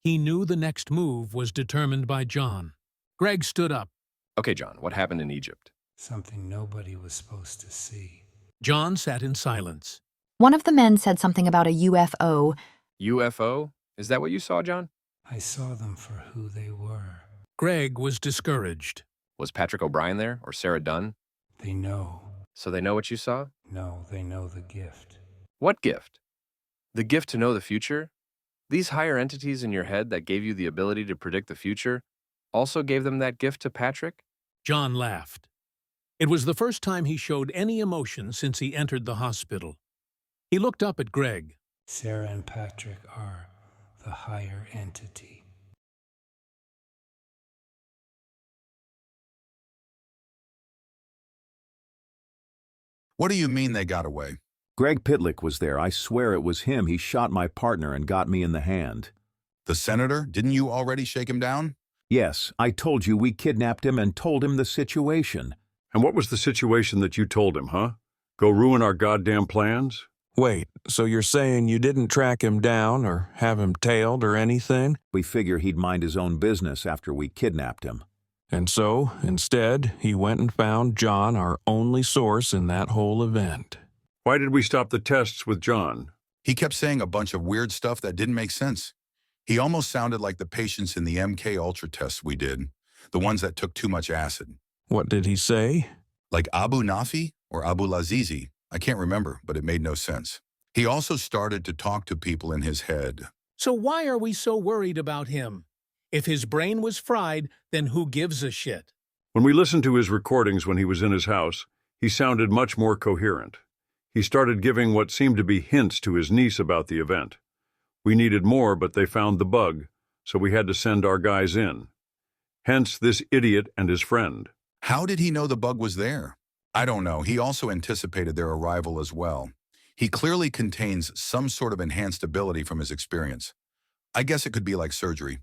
He knew the next move was determined by John. Greg stood up. Okay, John, what happened in Egypt? Something nobody was supposed to see. John sat in silence. One of the men said something about a UFO. UFO? Is that what you saw, John? I saw them for who they were. Greg was discouraged. Was Patrick O'Brien there, or Sarah Dunn? They know. So they know what you saw? No, they know the gift. What gift? The gift to know the future? These higher entities in your head that gave you the ability to predict the future also gave them that gift to Patrick? John laughed. It was the first time he showed any emotion since he entered the hospital. He looked up at Greg. Sarah and Patrick are the higher entity. What do you mean they got away? Greg Pitlick was there. I swear it was him. He shot my partner and got me in the hand. The senator? Didn't you already shake him down? Yes, I told you we kidnapped him and told him the situation. And what was the situation that you told him, huh? Go ruin our goddamn plans? Wait, so you're saying you didn't track him down or have him tailed or anything? We figure he'd mind his own business after we kidnapped him. And so, instead, he went and found John, our only source in that whole event. Why did we stop the tests with John? He kept saying a bunch of weird stuff that didn't make sense. He almost sounded like the patients in the MK Ultra tests we did, the ones that took too much acid. What did he say? Like Abu Nafi or Abu Lazizi. I can't remember, but it made no sense. He also started to talk to people in his head. So why are we so worried about him? If his brain was fried, then who gives a shit? When we listened to his recordings when he was in his house, he sounded much more coherent. He started giving what seemed to be hints to his niece about the event. We needed more, but they found the bug, so we had to send our guys in. Hence this idiot and his friend. How did he know the bug was there? I don't know. He also anticipated their arrival as well. He clearly contains some sort of enhanced ability from his experience. I guess it could be like surgery.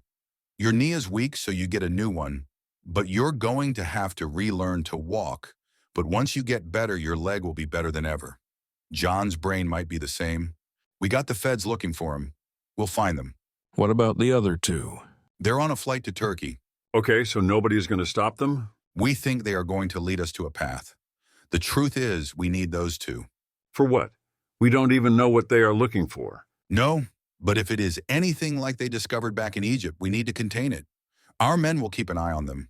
Your knee is weak, so you get a new one. But you're going to have to relearn to walk. But once you get better, your leg will be better than ever. John's brain might be the same. We got the feds looking for him. We'll find them. What about the other two? They're on a flight to Turkey. Okay, so nobody is going to stop them? We think they are going to lead us to a path. The truth is, we need those two. For what? We don't even know what they are looking for. No, but if it is anything like they discovered back in Egypt, we need to contain it. Our men will keep an eye on them.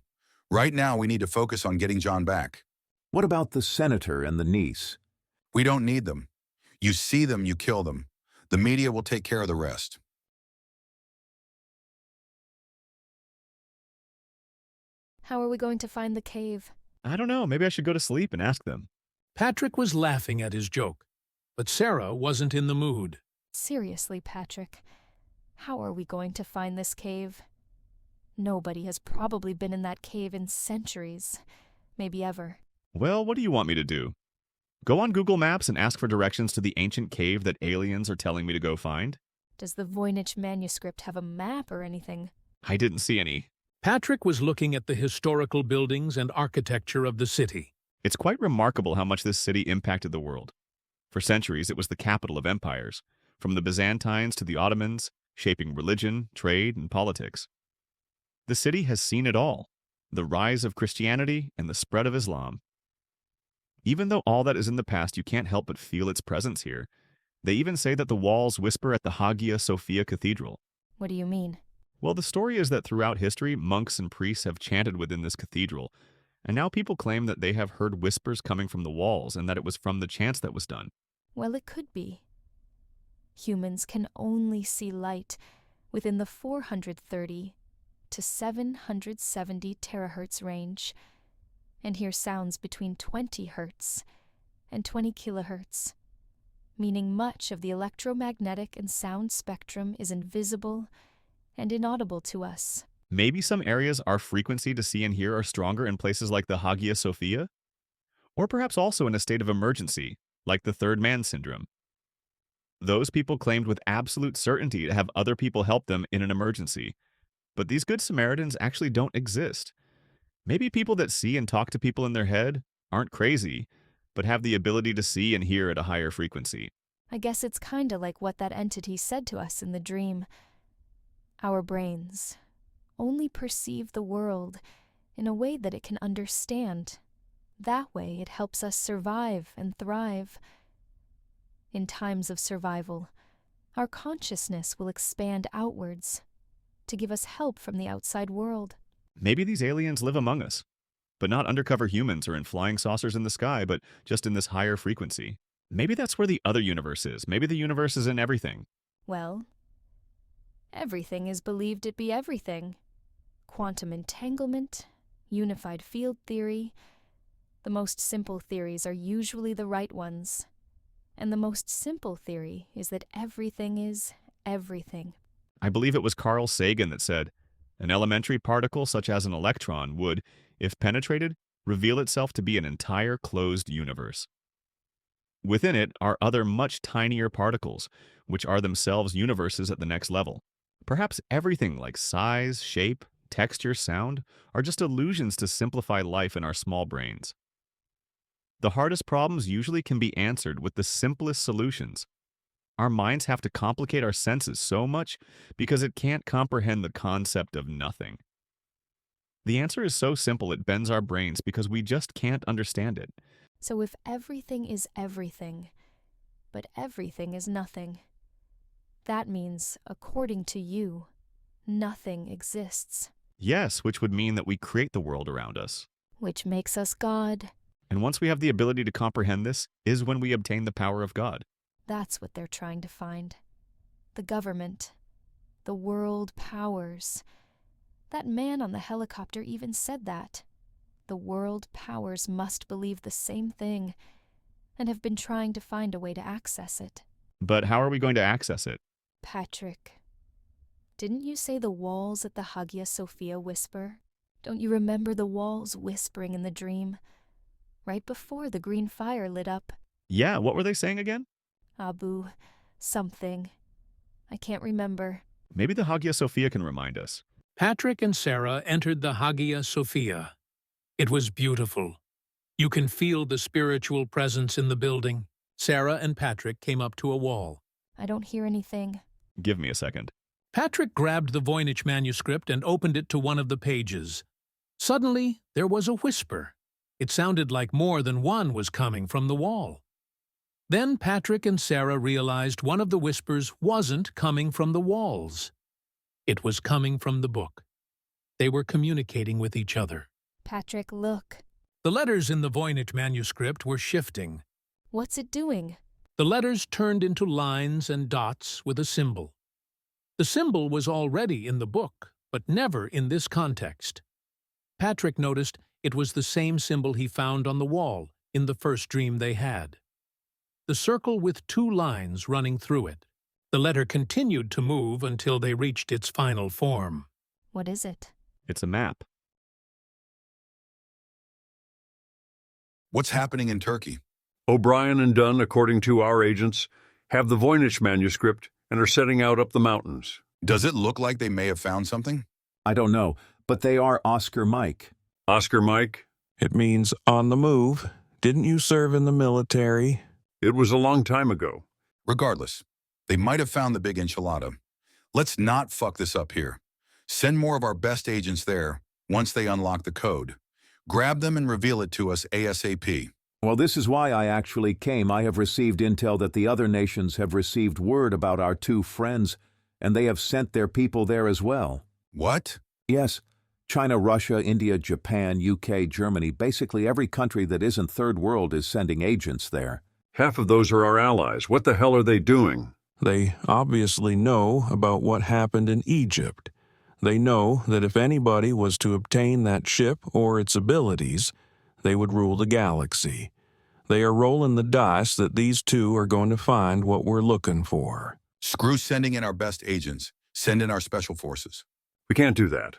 Right now, we need to focus on getting John back. What about the senator and the niece? We don't need them. You see them, you kill them. The media will take care of the rest. How are we going to find the cave? I don't know. Maybe I should go to sleep and ask them. Patrick was laughing at his joke, but Sarah wasn't in the mood. Seriously, Patrick, how are we going to find this cave? Nobody has probably been in that cave in centuries, maybe ever. Well, what do you want me to do? Go on Google Maps and ask for directions to the ancient cave that aliens are telling me to go find? Does the Voynich manuscript have a map or anything? I didn't see any. Patrick was looking at the historical buildings and architecture of the city. It's quite remarkable how much this city impacted the world. For centuries, it was the capital of empires, from the Byzantines to the Ottomans, shaping religion, trade, and politics. The city has seen it all, the rise of Christianity and the spread of Islam. Even though all that is in the past, you can't help but feel its presence here. They even say that the walls whisper at the Hagia Sophia Cathedral. What do you mean? Well, the story is that throughout history, monks and priests have chanted within this cathedral, and now people claim that they have heard whispers coming from the walls and that it was from the chants that was done. Well, it could be. Humans can only see light within the 430 to 770 terahertz range, and hear sounds between 20 hertz and 20 kilohertz, meaning much of the electromagnetic and sound spectrum is invisible and inaudible to us. Maybe some areas our frequency to see and hear are stronger in places like the Hagia Sophia? Or perhaps also in a state of emergency, like the third man syndrome. Those people claimed with absolute certainty to have other people help them in an emergency. But these good Samaritans actually don't exist. Maybe people that see and talk to people in their head aren't crazy, but have the ability to see and hear at a higher frequency. I guess it's kinda like what that entity said to us in the dream. Our brains only perceive the world in a way that it can understand. That way it helps us survive and thrive. In times of survival, our consciousness will expand outwards to give us help from the outside world. Maybe these aliens live among us, but not undercover humans or in flying saucers in the sky, but just in this higher frequency. Maybe that's where the other universe is. Maybe the universe is in everything. Well, everything is believed to be everything. Quantum entanglement, unified field theory. The most simple theories are usually the right ones. And the most simple theory is that everything is everything. I believe it was Carl Sagan that said, an elementary particle such as an electron would, if penetrated, reveal itself to be an entire closed universe. Within it are other much tinier particles, which are themselves universes at the next level. Perhaps everything like size, shape, texture, sound are just illusions to simplify life in our small brains. The hardest problems usually can be answered with the simplest solutions. Our minds have to complicate our senses so much because it can't comprehend the concept of nothing. The answer is so simple it bends our brains because we just can't understand it. So if everything is everything, but everything is nothing, that means, according to you, nothing exists. Yes, which would mean that we create the world around us. Which makes us God. And once we have the ability to comprehend this, is when we obtain the power of God. That's what they're trying to find. The government. The world powers. That man on the helicopter even said that. The world powers must believe the same thing, and have been trying to find a way to access it. But how are we going to access it? Patrick, didn't you say the walls at the Hagia Sophia whisper? Don't you remember the walls whispering in the dream? Right before the green fire lit up. Yeah, what were they saying again? Abu, something. I can't remember. Maybe the Hagia Sophia can remind us. Patrick and Sarah entered the Hagia Sophia. It was beautiful. You can feel the spiritual presence in the building. Sarah and Patrick came up to a wall. I don't hear anything. Give me a second. Patrick grabbed the Voynich manuscript and opened it to one of the pages. Suddenly, there was a whisper. It sounded like more than one was coming from the wall. Then Patrick and Sarah realized one of the whispers wasn't coming from the walls. It was coming from the book. They were communicating with each other. Patrick, look. The letters in the Voynich manuscript were shifting. What's it doing? The letters turned into lines and dots with a symbol. The symbol was already in the book, but never in this context. Patrick noticed it was the same symbol he found on the wall in the first dream they had. The circle with two lines running through it. The letter continued to move until they reached its final form. What is it? It's a map. What's happening in Turkey? O'Brien and Dunn, according to our agents, have the Voynich manuscript and are setting out up the mountains. Does it look like they may have found something? I don't know, but they are Oscar Mike. Oscar Mike? It means on the move. Didn't you serve in the military? It was a long time ago. Regardless, they might have found the big enchilada. Let's not fuck this up here. Send more of our best agents there once they unlock the code. Grab them and reveal it to us ASAP. Well, this is why I actually came. I have received intel that the other nations have received word about our two friends, and they have sent their people there as well. What? Yes. China, Russia, India, Japan, UK, Germany, basically every country that isn't third world is sending agents there. Half of those are our allies. What the hell are they doing? They obviously know about what happened in Egypt. They know that if anybody was to obtain that ship or its abilities, they would rule the galaxy. They are rolling the dice that these two are going to find what we're looking for. Screw sending in our best agents. Send in our special forces. We can't do that.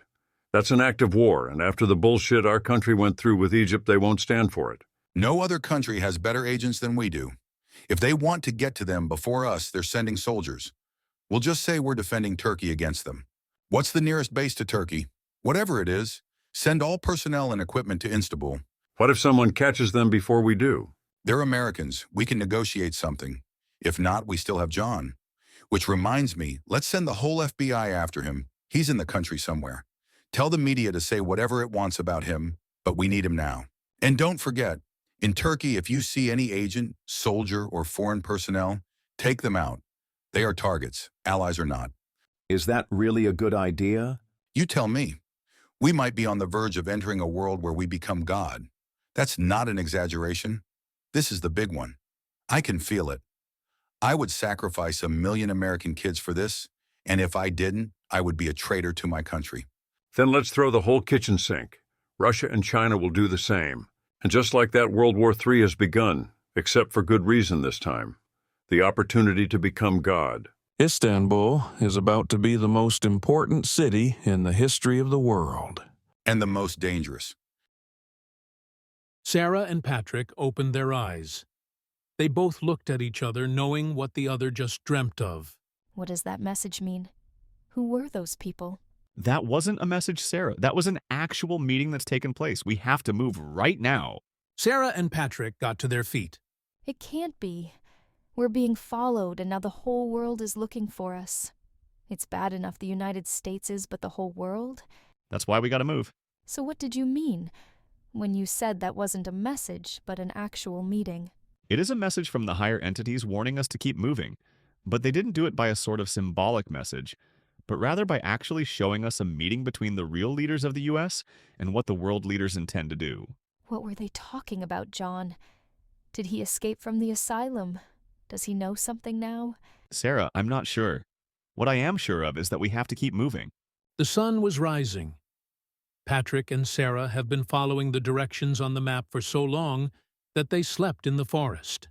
That's an act of war, and after the bullshit our country went through with Egypt, they won't stand for it. No other country has better agents than we do. If they want to get to them before us, they're sending soldiers. We'll just say we're defending Turkey against them. What's the nearest base to Turkey? Whatever it is, send all personnel and equipment to Istanbul. What if someone catches them before we do? They're Americans. We can negotiate something. If not, we still have John. Which reminds me, let's send the whole FBI after him. He's in the country somewhere. Tell the media to say whatever it wants about him, but we need him now. And don't forget, in Turkey, if you see any agent, soldier, or foreign personnel, take them out. They are targets, allies or not. Is that really a good idea? You tell me. We might be on the verge of entering a world where we become God. That's not an exaggeration. This is the big one. I can feel it. I would sacrifice 1 million American kids for this, and if I didn't, I would be a traitor to my country. Then let's throw the whole kitchen sink. Russia and China will do the same. And just like that, World War III has begun, except for good reason this time. The opportunity to become God. Istanbul is about to be the most important city in the history of the world. And the most dangerous. Sarah and Patrick opened their eyes. They both looked at each other, knowing what the other just dreamt of. What does that message mean? Who were those people? That wasn't a message, Sarah. That was an actual meeting that's taken place. We have to move right now. Sarah and Patrick got to their feet. It can't be. We're being followed, and now the whole world is looking for us. It's bad enough the United States is, but the whole world? That's why we gotta move. So what did you mean when you said that wasn't a message, but an actual meeting? It is a message from the higher entities warning us to keep moving, but they didn't do it by a sort of symbolic message, but rather by actually showing us a meeting between the real leaders of the U.S. and what the world leaders intend to do. What were they talking about, John? Did he escape from the asylum? Does he know something now? Sarah, I'm not sure. What I am sure of is that we have to keep moving. The sun was rising. Patrick and Sarah have been following the directions on the map for so long that they slept in the forest.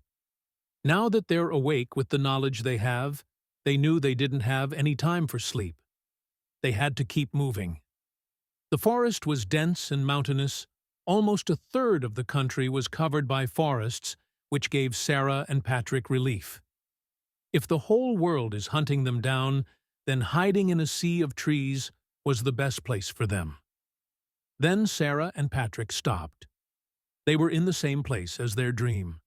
Now that they're awake with the knowledge they have, they knew they didn't have any time for sleep. They had to keep moving. The forest was dense and mountainous. Almost a third of the country was covered by forests, which gave Sarah and Patrick relief. If the whole world is hunting them down, then hiding in a sea of trees was the best place for them. Then Sarah and Patrick stopped. They were in the same place as their dream.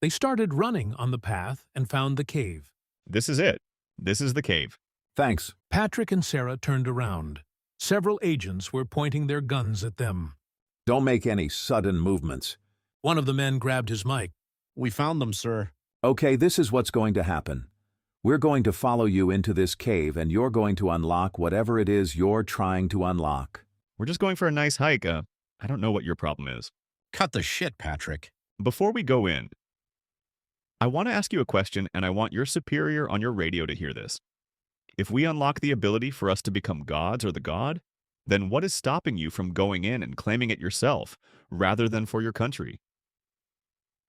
They started running on the path and found the cave. This is it. This is the cave. Thanks. Patrick and Sarah turned around. Several agents were pointing their guns at them. Don't make any sudden movements. One of the men grabbed his mic. We found them, sir. Okay, this is what's going to happen. We're going to follow you into this cave, and you're going to unlock whatever it is you're trying to unlock. We're just going for a nice hike. I don't know what your problem is. Cut the shit, Patrick. Before we go in, I want to ask you a question, and I want your superior on your radio to hear this. If we unlock the ability for us to become gods or the god, then what is stopping you from going in and claiming it yourself, rather than for your country?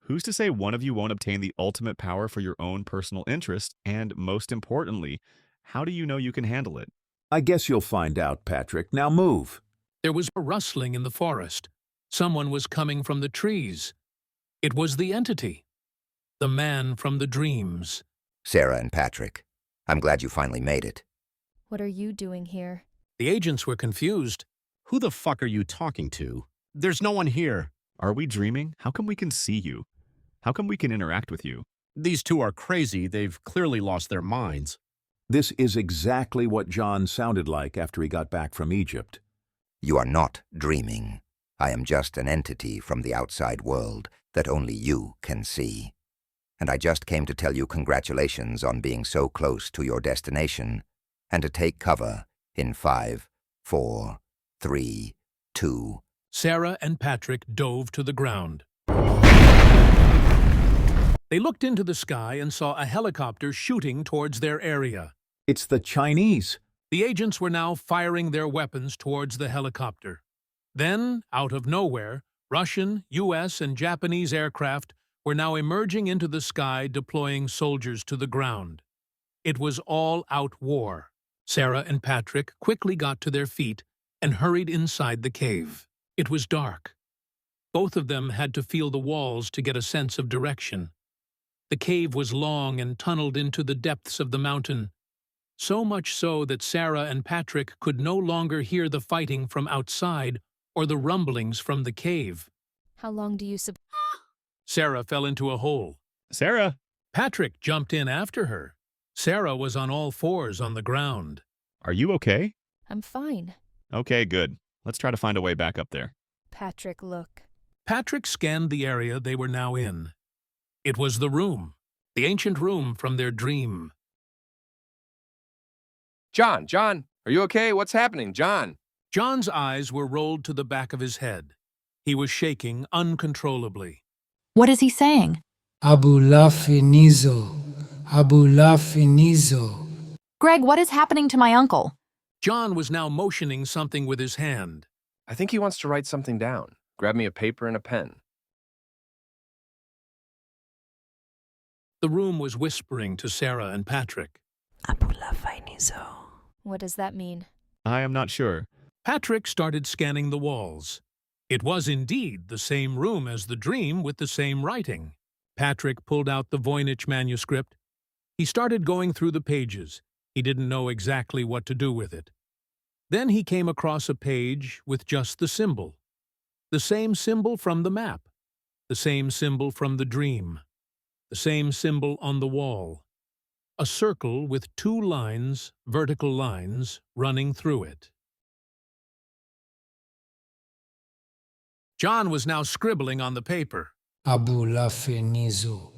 Who's to say one of you won't obtain the ultimate power for your own personal interest, and most importantly, how do you know you can handle it? I guess you'll find out, Patrick. Now move. There was a rustling in the forest. Someone was coming from the trees. It was the entity. The man from the dreams. Sarah and Patrick, I'm glad you finally made it. What are you doing here? The agents were confused. Who the fuck are you talking to? There's no one here. Are we dreaming? How come we can see you? How come we can interact with you? These two are crazy. They've clearly lost their minds. This is exactly what John sounded like after he got back from Egypt. You are not dreaming. I am just an entity from the outside world that only you can see. And I just came to tell you congratulations on being so close to your destination, and to take cover in 5, 4, 3, 2. Sarah and Patrick dove to the ground. They looked into the sky and saw a helicopter shooting towards their area. It's the Chinese. The agents were now firing their weapons towards the helicopter. Then, out of nowhere, Russian, U.S., and Japanese aircraft were now emerging into the sky, deploying soldiers to the ground. It was all-out war. Sarah and Patrick quickly got to their feet and hurried inside the cave. It was dark. Both of them had to feel the walls to get a sense of direction. The cave was long and tunneled into the depths of the mountain, so much so that Sarah and Patrick could no longer hear the fighting from outside or the rumblings from the cave. How long do you Sarah fell into a hole. Sarah! Patrick jumped in after her. Sarah was on all fours on the ground. Are you okay? I'm fine. Okay, good. Let's try to find a way back up there. Patrick, look. Patrick scanned the area they were now in. It was the room, the ancient room from their dream. John, are you okay? What's happening, John? John's eyes were rolled to the back of his head. He was shaking uncontrollably. What is he saying? Abulafinizo, Abulafinizo. Greg, what is happening to my uncle? John was now motioning something with his hand. I think he wants to write something down. Grab me a paper and a pen. The room was whispering to Sarah and Patrick. Abulafinizo. What does that mean? I am not sure. Patrick started scanning the walls. It was indeed the same room as the dream with the same writing. Patrick pulled out the Voynich manuscript. He started going through the pages. He didn't know exactly what to do with it. Then he came across a page with just the symbol. The same symbol from the map. The same symbol from the dream. The same symbol on the wall. A circle with 2 lines, vertical lines, running through it. John was now scribbling on the paper. Abulafinizo,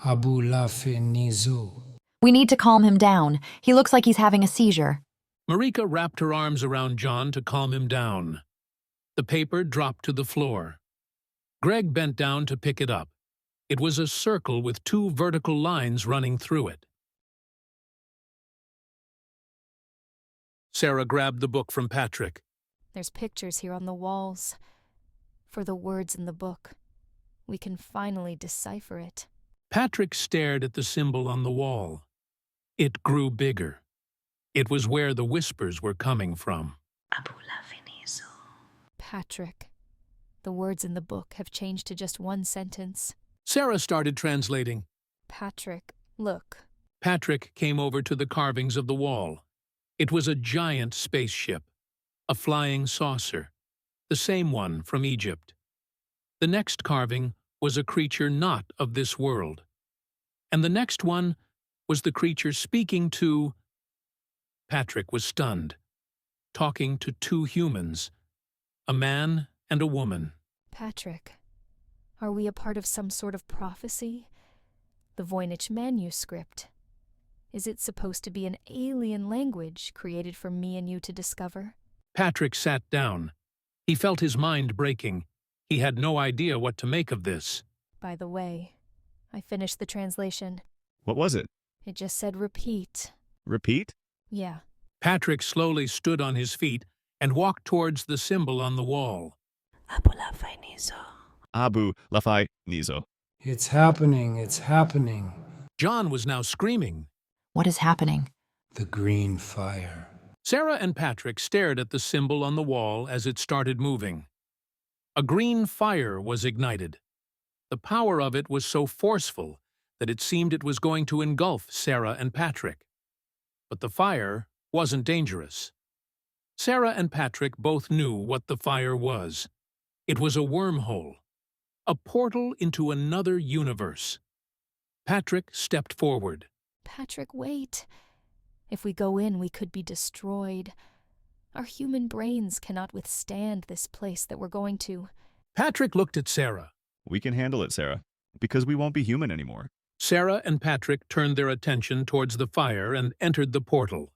Abulafinizo. We need to calm him down. He looks like he's having a seizure. Marika wrapped her arms around John to calm him down. The paper dropped to the floor. Greg bent down to pick it up. It was a circle with 2 vertical lines running through it. Sarah grabbed the book from Patrick. There's pictures here on the walls. For the words in the book. We can finally decipher it. Patrick stared at the symbol on the wall. It grew bigger. It was where the whispers were coming from. Abulafinizo. Patrick. The words in the book have changed to just 1 sentence. Sarah started translating. Patrick, look. Patrick came over to the carvings of the wall. It was a giant spaceship, a flying saucer, the same one from Egypt. The next carving was a creature not of this world. And the next one was the creature speaking to... Patrick was stunned, talking to two humans, a man and a woman. Patrick, are we a part of some sort of prophecy? The Voynich manuscript. Is it supposed to be an alien language created for me and you to discover? Patrick sat down. He felt his mind breaking. He had no idea what to make of this. By the way, I finished the translation. What was it? It just said repeat. Repeat? Yeah. Patrick slowly stood on his feet and walked towards the symbol on the wall. Abu Lafai Nizo. It's happening, it's happening. John was now screaming. What is happening? The green fire. Sarah and Patrick stared at the symbol on the wall as it started moving. A green fire was ignited. The power of it was so forceful that it seemed it was going to engulf Sarah and Patrick. But the fire wasn't dangerous. Sarah and Patrick both knew what the fire was. It was a wormhole, a portal into another universe. Patrick stepped forward. Patrick, wait. If we go in, we could be destroyed. Our human brains cannot withstand this place that we're going to. Patrick looked at Sarah. We can handle it, Sarah, because we won't be human anymore. Sarah and Patrick turned their attention towards the fire and entered the portal.